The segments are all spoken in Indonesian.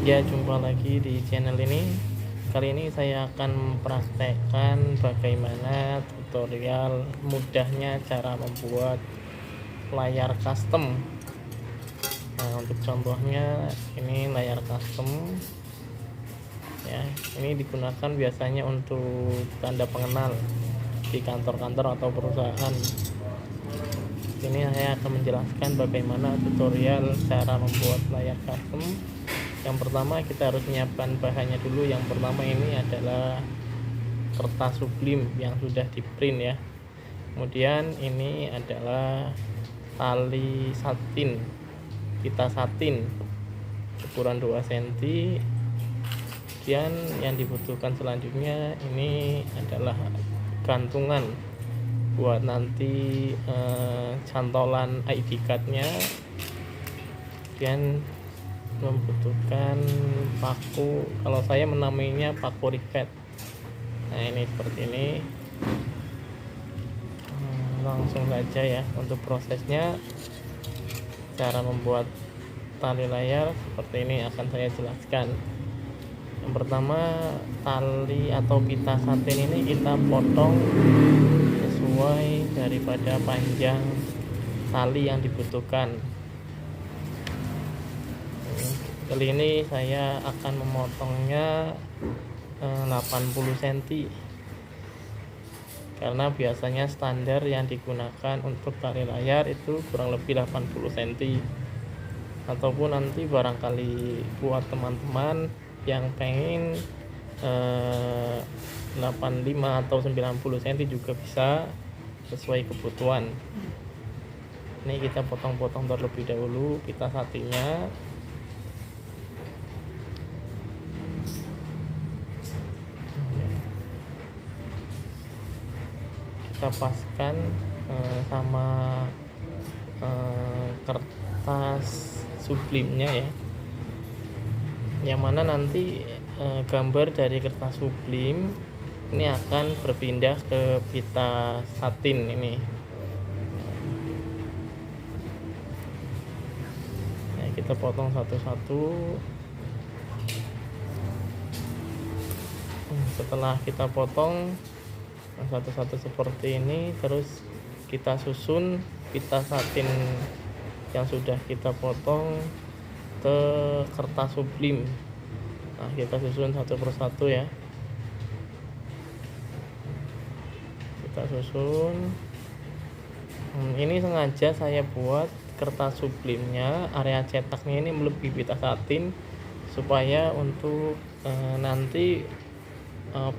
Ya, jumpa lagi di channel ini. Kali ini saya akan mempraktekkan bagaimana tutorial mudahnya cara membuat layar custom. Nah, untuk contohnya ini layar custom ya. Ini digunakan biasanya untuk tanda pengenal di kantor-kantor atau perusahaan. Ini saya akan menjelaskan bagaimana tutorial cara membuat layar custom. Yang pertama kita harus menyiapkan bahannya dulu. Yang pertama ini adalah kertas sublim yang sudah di print ya. Kemudian ini adalah tali satin, pita satin ukuran 2 cm. Kemudian yang dibutuhkan selanjutnya ini adalah gantungan buat nanti cantolan ID cardnya. Kemudian membutuhkan paku, kalau saya menamainya paku rivet. Nah, ini seperti ini. Langsung saja ya untuk prosesnya. Cara membuat tali layar seperti ini akan saya jelaskan. Yang pertama, tali atau pita satin ini kita potong sesuai daripada panjang tali yang dibutuhkan. Kali ini saya akan memotongnya 80 cm, karena biasanya standar yang digunakan untuk tali layar itu kurang lebih 80 cm. Ataupun nanti barangkali buat teman-teman yang pengen 85 atau 90 cm juga bisa, sesuai kebutuhan. Ini kita potong-potong terlebih dahulu pita satinnya. Kita paskan sama kertas sublimnya ya, yang mana nanti gambar dari kertas sublim ini akan berpindah ke pita satin ini. Nah, kita potong satu-satu. Setelah kita potong satu-satu seperti ini, terus kita susun pita satin yang sudah kita potong ke kertas sublim. Nah, kita susun satu persatu ya. Kita susun. Ini sengaja saya buat kertas sublimnya, area cetaknya ini melebihi pita satin, supaya untuk nanti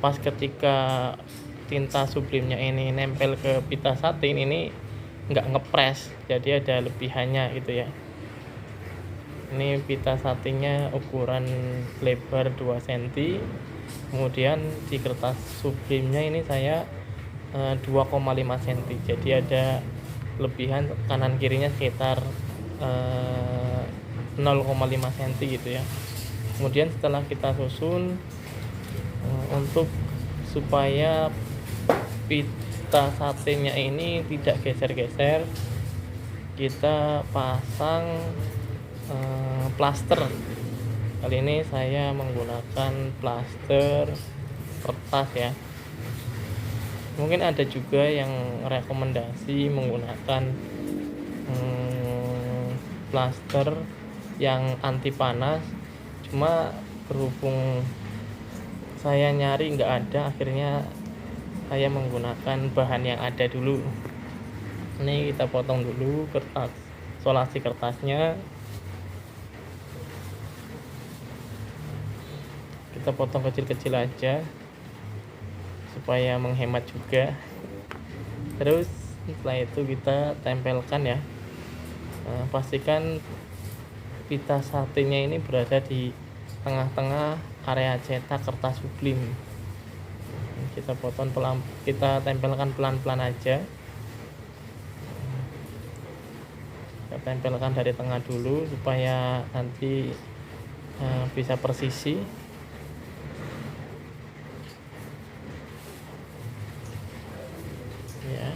pas ketika tinta sublimnya ini nempel ke pita satin ini nggak ngepres, jadi ada lebihannya gitu ya. Ini pita satinnya ukuran lebar 2 cm. Kemudian di kertas sublimnya ini saya 2,5 cm, jadi ada lebihan kanan kirinya sekitar 0,5 cm gitu ya. Kemudian setelah kita susun, untuk supaya pita satinnya ini tidak geser-geser, kita pasang plaster. Kali ini saya menggunakan plaster kertas ya. Mungkin ada juga yang rekomendasi menggunakan plaster yang anti panas, cuma berhubung saya nyari nggak ada, akhirnya saya menggunakan bahan yang ada dulu. Ini kita potong dulu kertas, solasi kertasnya. Kita potong kecil-kecil aja supaya menghemat juga. Terus setelah itu kita tempelkan ya. Pastikan pita satinnya ini berada di tengah-tengah area cetak kertas sublim. Kita potong pelan, kita tempelkan pelan-pelan aja. Kita tempelkan dari tengah dulu supaya nanti bisa presisi. Ya.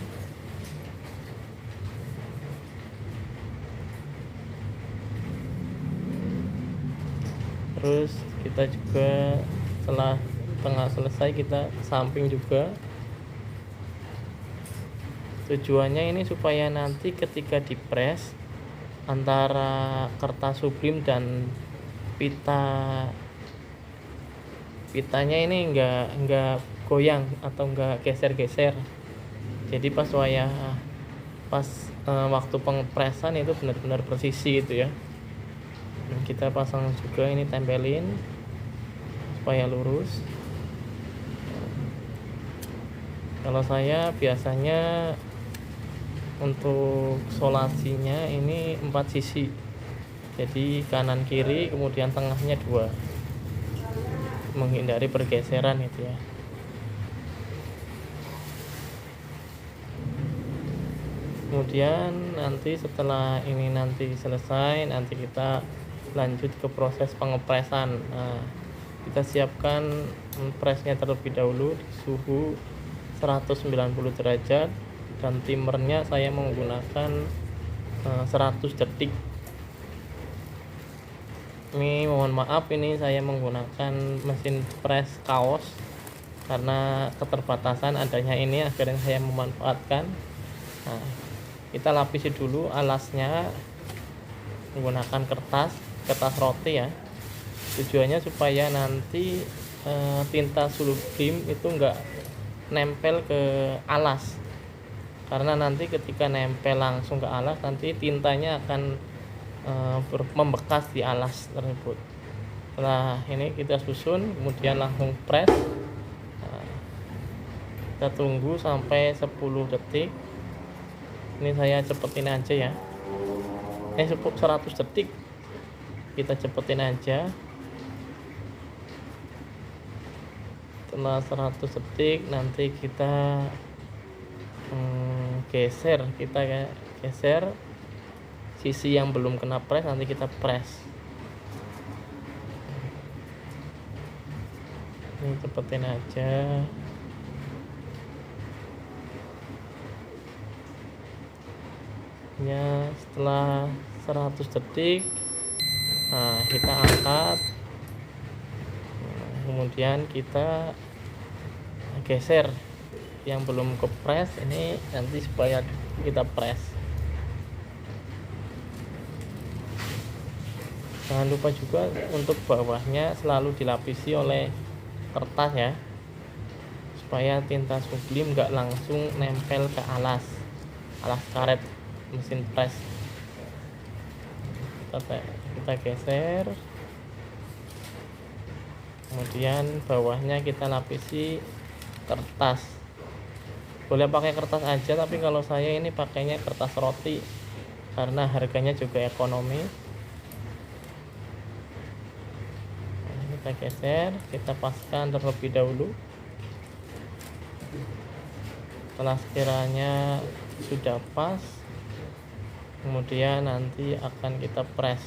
Terus kita juga setelah tengah selesai kita samping juga. Tujuannya ini supaya nanti ketika dipres antara kertas sublim dan pitanya ini enggak goyang atau enggak geser-geser. Jadi pas waktu pengepresan itu benar-benar presisi gitu ya. Dan kita pasang juga ini, tempelin supaya lurus. Kalau saya biasanya untuk solasinya ini 4 sisi, jadi kanan kiri kemudian tengahnya 2, menghindari pergeseran itu ya. Kemudian nanti setelah ini nanti selesai, nanti kita lanjut ke proses pengepresan. Nah, kita siapkan presnya terlebih dahulu di suhu 190 derajat, dan timernya saya menggunakan 100 detik. Ini mohon maaf, ini saya menggunakan mesin press kaos karena keterbatasan adanya ini, akhirnya saya memanfaatkan. Nah, kita lapisi dulu alasnya menggunakan kertas roti ya. Tujuannya supaya nanti tinta sublim itu enggak nempel ke alas, karena nanti ketika nempel langsung ke alas nanti tintanya akan membekas di alas tersebut. Setelah ini kita susun, kemudian langsung press. Nah, kita tunggu sampai 10 detik. Ini saya cepetin aja ya, 100 detik kita cepetin aja. Setelah 100 detik nanti kita geser sisi yang belum kena press, nanti kita press. Ini cepetin aja. Ya, setelah 100 detik nah kita angkat. Kemudian kita geser yang belum ke press ini nanti supaya kita press. Jangan lupa juga untuk bawahnya selalu dilapisi oleh kertas ya, supaya tinta sublim nggak langsung nempel ke alas karet mesin press. Kita geser, kemudian bawahnya kita lapisi kertas. Boleh pakai kertas aja, tapi kalau saya ini pakainya kertas roti karena harganya juga ekonomi. Kita geser, kita paskan terlebih dahulu. Setelah sekiranya sudah pas, kemudian nanti akan kita press.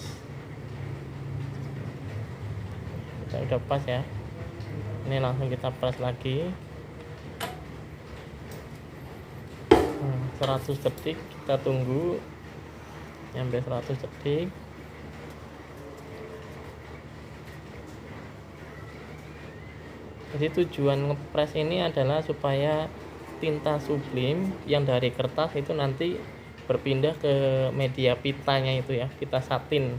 Udah pas ya, ini langsung kita press lagi. 100 detik kita tunggu sampai 100 detik. Jadi tujuan ngepres ini adalah supaya tinta sublim yang dari kertas itu nanti berpindah ke media pitanya itu ya, pita satin.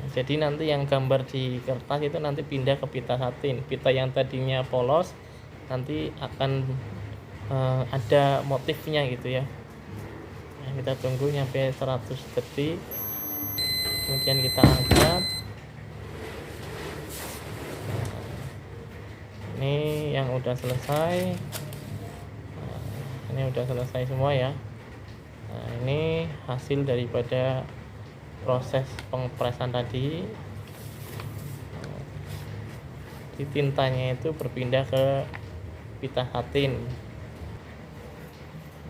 Jadi nanti yang gambar di kertas itu nanti pindah ke pita satin. Pita yang tadinya polos nanti akan ada motifnya gitu ya. Nah, kita tunggu sampai 100 detik, kemudian kita angkat. Ini yang udah selesai. Ini udah selesai semua ya. Nah, ini hasil daripada proses pengepresan tadi. Di tintanya itu berpindah ke pita satin.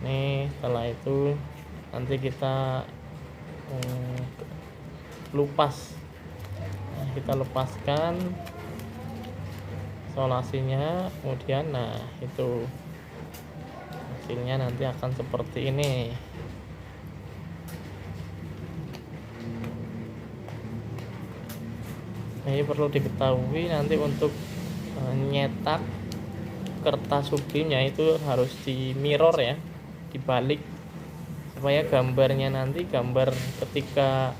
Ini setelah itu nanti kita lupas. Nah, kita lepaskan solasinya, kemudian nah itu hasilnya nanti akan seperti ini. Jadi perlu diketahui nanti untuk nyetak kertas sublimnya itu harus di mirror ya, dibalik, supaya gambarnya nanti gambar ketika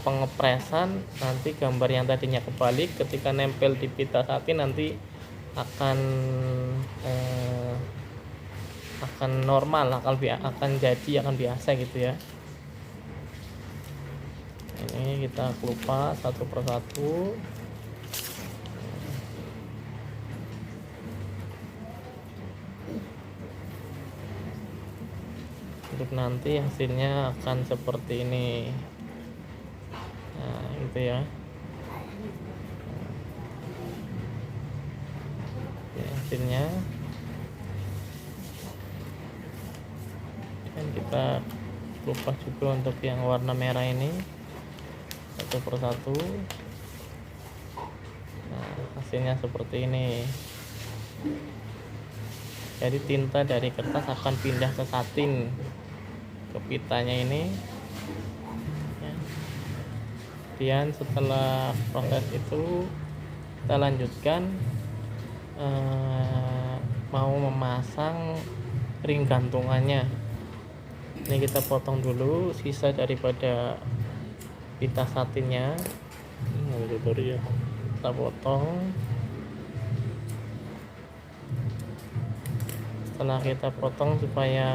pengepresan nanti gambar yang tadinya kebalik ketika nempel di pita satin nanti akan normal, akan jadi, akan biasa gitu ya. Ini kita kelupas satu persatu. Untuk nanti hasilnya akan seperti ini. Nah, gitu ya. Ini hasilnya. Dan kita kupas juga untuk yang warna merah ini satu persatu. Nah, hasilnya seperti ini. Jadi tinta dari kertas akan pindah ke satin, ke pitanya ini ya. Kemudian setelah proses itu kita lanjutkan mau memasang ring gantungannya. Ini kita potong dulu sisa daripada pita satinnya, kita potong. Setelah kita potong supaya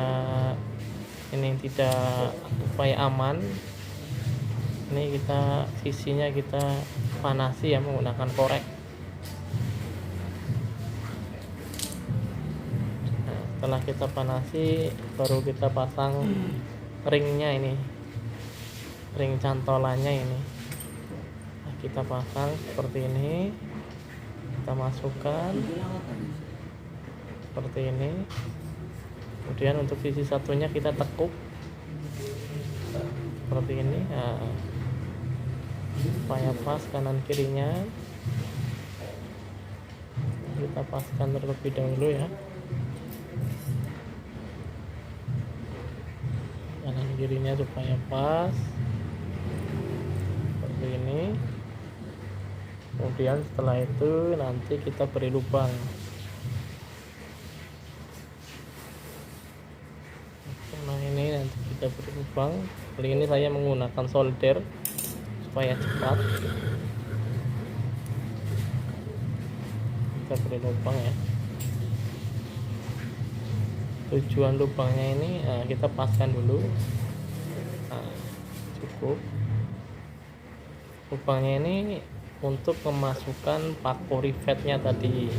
ini supaya aman, ini sisinya kita panasi ya menggunakan korek. Nah, setelah kita panasi baru kita pasang ringnya ini, ring cantolannya ini. Nah, kita pasang seperti ini, kita masukkan seperti ini. Kemudian untuk sisi satunya kita tekuk seperti ini. Nah, supaya pas kanan kirinya kita paskan terlebih dahulu ya, kanan kirinya supaya pas seperti ini. Kemudian setelah itu nanti kita beri lubang. Nah, ini nanti kita beri lubang. Kali ini saya menggunakan solder supaya cepat. Kita beri lubang ya. Tujuan lubangnya ini kita paskan dulu. Nah, cukup. Lubangnya ini untuk memasukkan paku rivetnya tadi.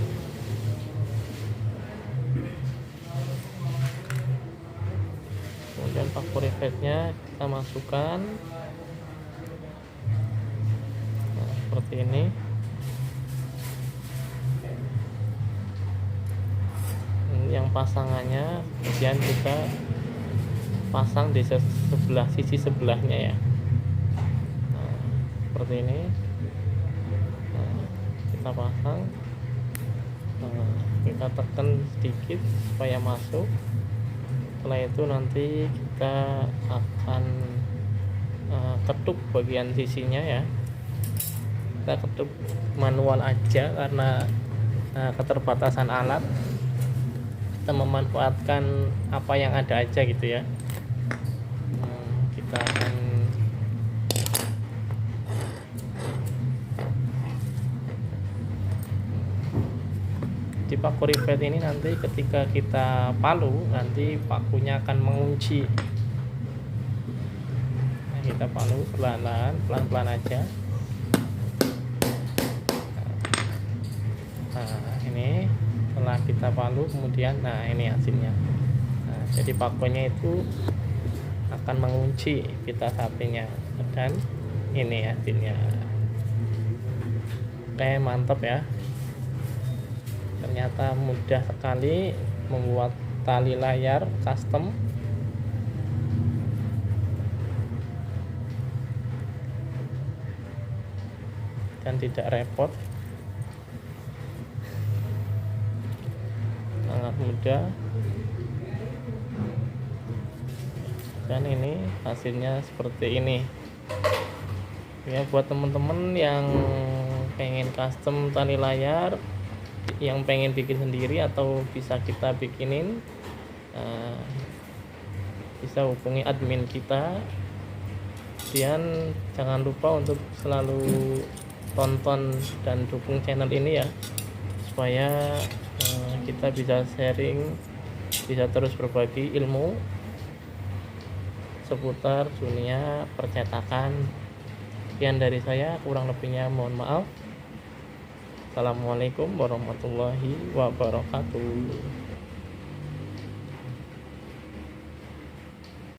Kemudian paku rivetnya kita masukkan. Nah, seperti ini. Yang pasangannya kemudian kita pasang di sisi sebelahnya ya. Nah, seperti ini. Nah, kita pasang. Nah, kita tekan sedikit supaya masuk. Setelah itu nanti kita akan ketuk bagian sisinya ya. Kita ketuk manual aja karena keterbatasan alat. Kita memanfaatkan apa yang ada aja gitu ya. Kita akan di paku rivet ini nanti ketika kita palu nanti pakunya akan mengunci. Nah, kita palu pelan-pelan aja. Nah, ini setelah kita palu kemudian ini hasilnya. Nah, jadi pakunya itu akan mengunci pita satinnya dan ini hasilnya. Oke, mantap ya. Ternyata mudah sekali membuat tali layar custom. Dan tidak repot. Sangat mudah. Dan ini hasilnya seperti ini. Ya, buat teman-teman yang pengen custom tali layar, yang pengen bikin sendiri atau bisa kita bikinin, bisa hubungi admin kita. Dan jangan lupa untuk selalu tonton dan dukung channel ini ya, supaya kita bisa sharing, bisa terus berbagi ilmu seputar dunia percetakan. Sekian dari saya, kurang lebihnya mohon maaf. Assalamualaikum warahmatullahi wabarakatuh.